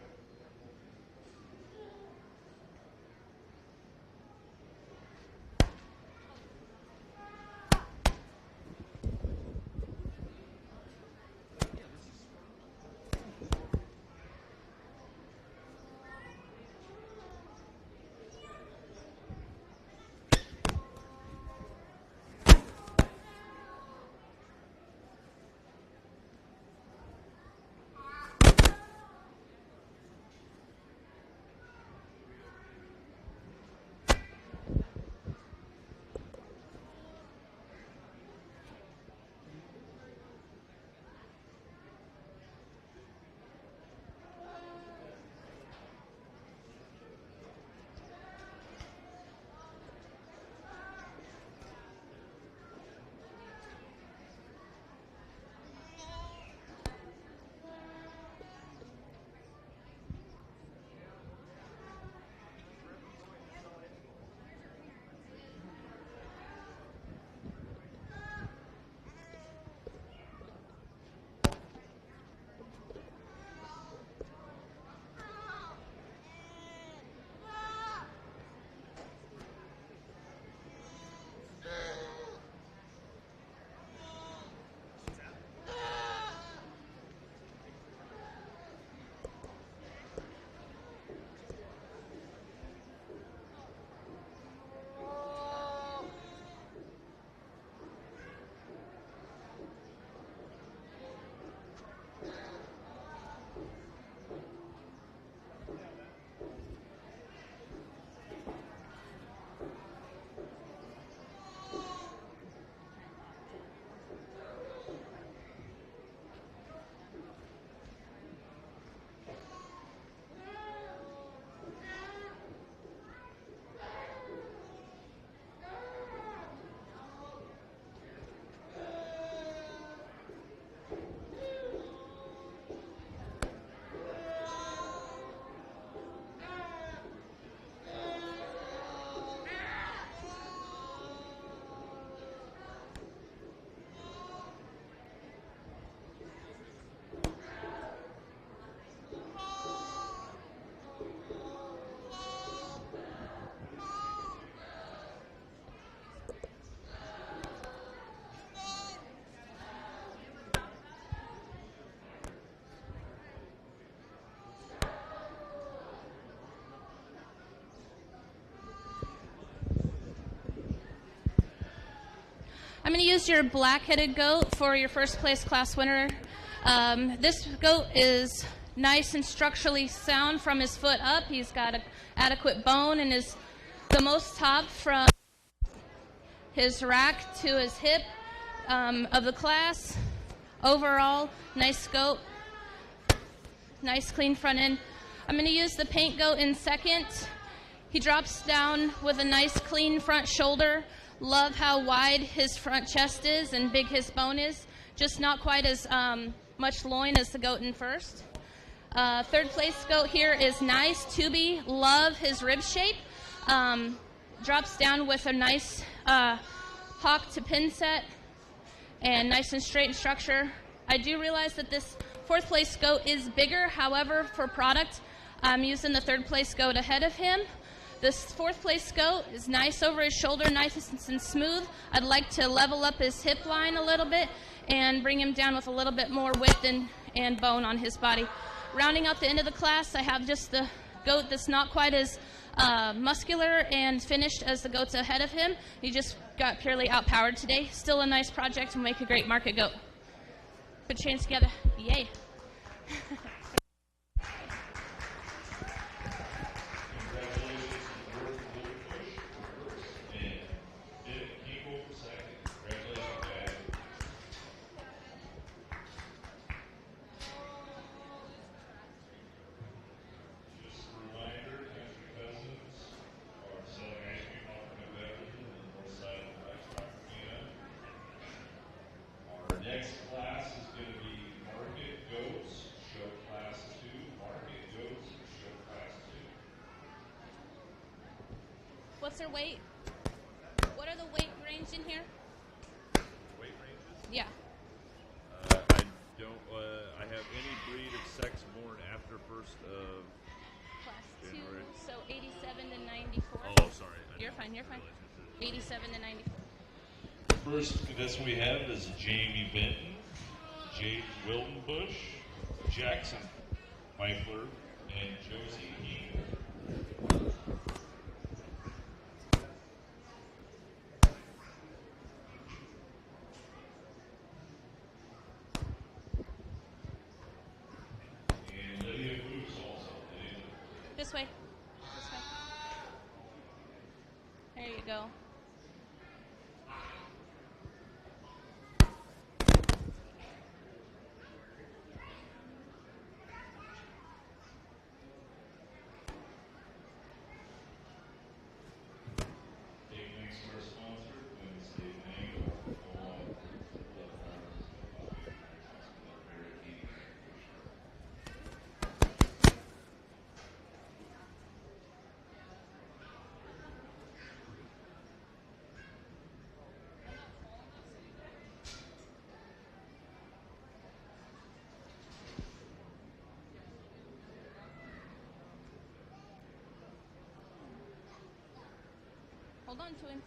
I'm going to use your black-headed goat for your first place class winner. This goat is nice and structurally sound from his foot up. He's got an adequate bone and is the most top from his rack to his hip of the class. Overall, nice goat. Nice clean front end. I'm going to use the paint goat in second. He drops down with a nice clean front shoulder. Love how wide his front chest is and big his bone is. Just not quite as much loin as the goat in first. Third place goat here is nice. Tubi, love his rib shape. Drops down with a nice hock to pin set and nice and straight in structure. I do realize that this fourth place goat is bigger. However, for product, I'm using the third place goat ahead of him. This fourth place goat is nice over his shoulder, nice and smooth. I'd like to level up his hip line a little bit and bring him down with a little bit more width and bone on his body. Rounding out the end of the class, I have just the goat that's not quite as muscular and finished as the goats ahead of him. He just got purely outpowered today. Still a nice project and make a great market goat. Put your hands together. Yay. What's their weight? What are the weight range in here? Weight ranges? Yeah. I don't. I have any breed of sex born after 1st of Class January. 2, so 87 to 94. Oh, sorry. You're fine, you're fine. 87 to 94. First contestant we have is Jamie Benton, Jade Wildenbush, Jackson Meifler, and Josie Eagle. And Lydia Bruce also. This way. This way. There you go. Big thanks to our sponsor, Twin State Bank, along with the Hold on to him.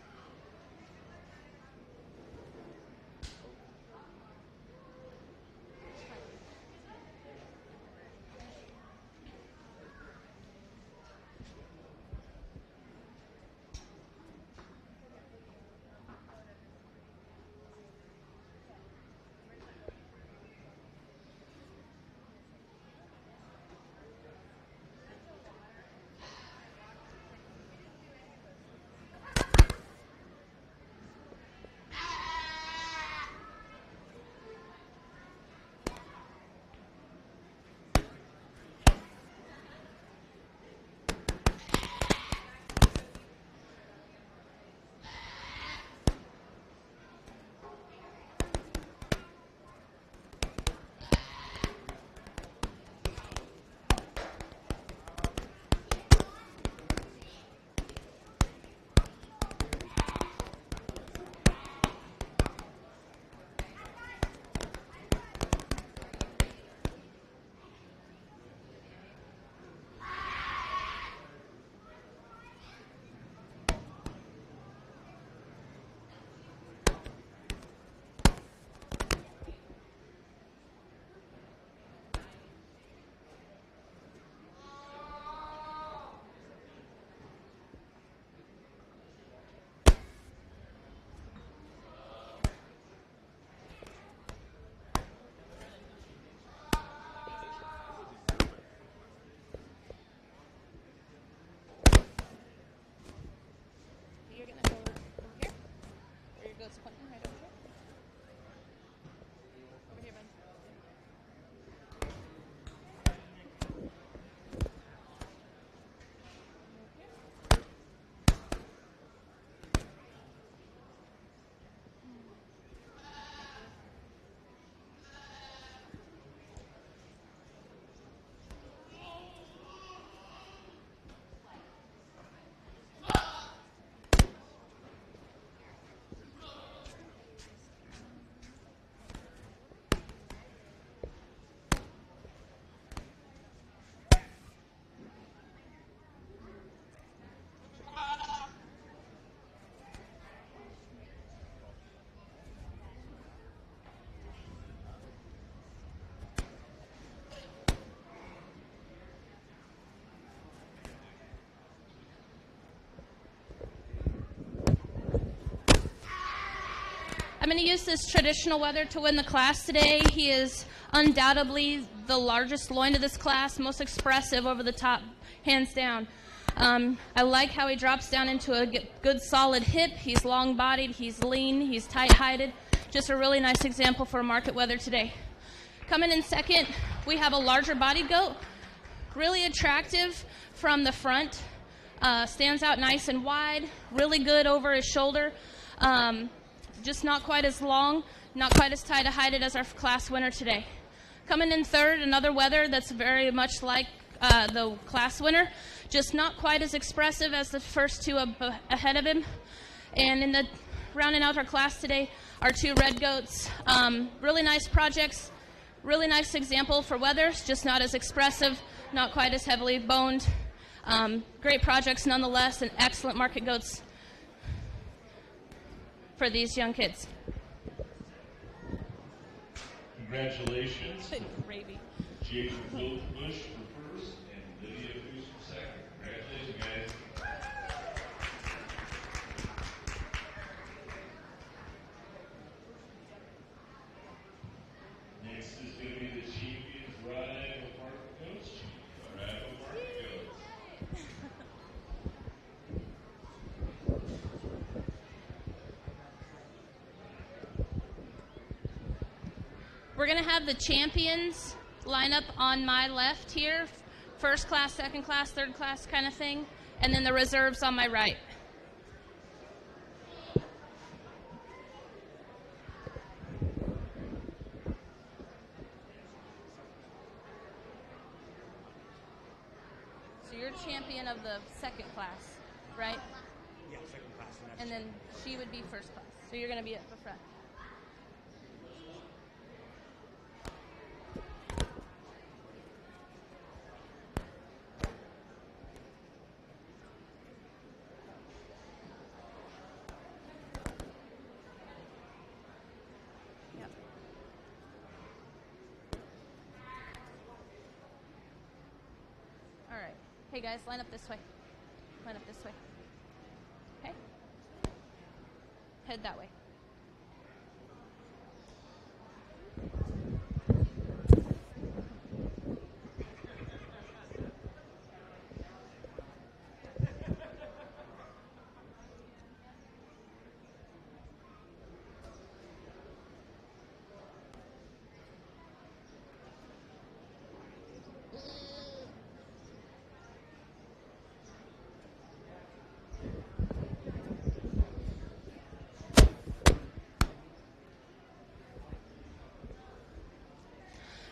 I'm going to use this traditional wether to win the class today. He is undoubtedly the largest loin of this class, most expressive over the top, hands down. I like how he drops down into a good solid hip. He's long-bodied, he's lean, he's tight-hided. Just a really nice example for market wether today. Coming in second, we have a larger bodied goat, really attractive from the front, stands out nice and wide, really good over his shoulder, just not quite as long, not quite as tight-hided as our class winner today. Coming in third, another wether that's very much like the class winner, just not quite as expressive as the first two ahead of him. And in the rounding out our class today, our two red goats, really nice projects, really nice example for wethers, just not as expressive, not quite as heavily boned. Great projects nonetheless, and excellent market goats for these young kids. Congratulations. Gravy. Jacob Bush for first and Lydia Foos for second. Congratulations, guys. Next is going to be the Champions Ride with Market Goats. Ride with Market Goats. We're going to have the champions line up on my left here, first class, second class, third class kind of thing, and then the reserves on my right. So you're champion of the second class, right? Yeah, second class. And then she would be first class. So you're going to be at the front. Yep. All right. Hey guys, line up this way. Line up this way. Okay? Head that way.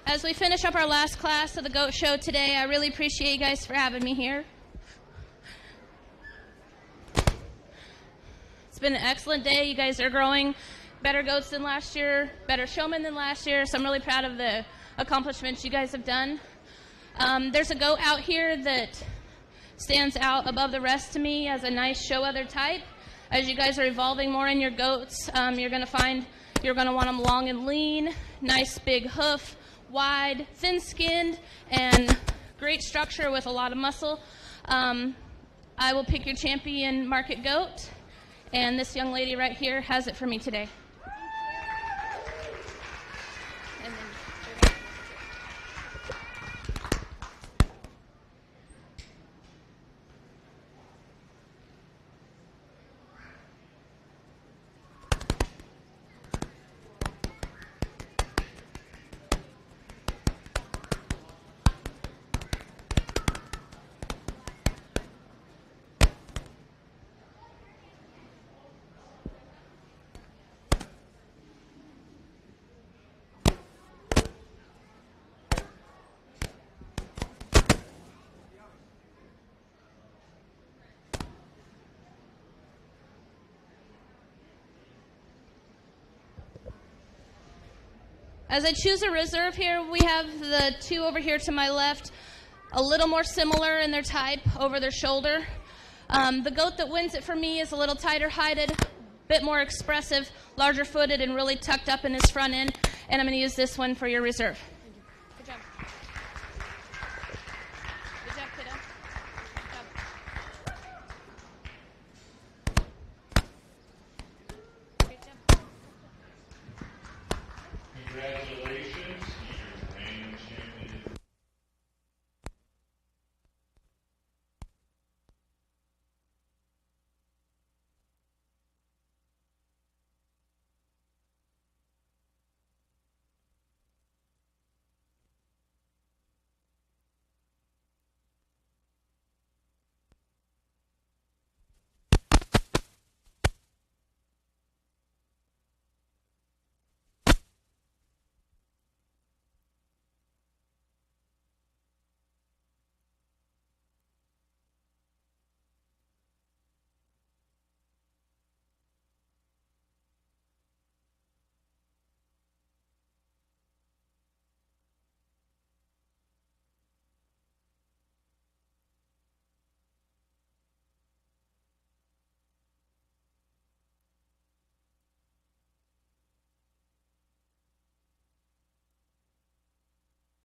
As we finish up our last class of the Goat Show today, I really appreciate you guys for having me here. It's been an excellent day. You guys are growing better goats than last year, better showmen than last year, so I'm really proud of the accomplishments you guys have done. There's a goat out here that stands out above the rest to me as a nice show other type. As you guys are evolving more in your goats, you're going to find you're going to want them long and lean, nice big hoof, wide, thin-skinned, and great structure with a lot of muscle. I will pick your champion market goat, and this young lady right here has it for me today. And then as I choose a reserve here, we have the two over here to my left, a little more similar in their type over their shoulder. The goat that wins it for me is a little tighter hided, bit more expressive, larger footed, and really tucked up in his front end. And I'm going to use this one for your reserve.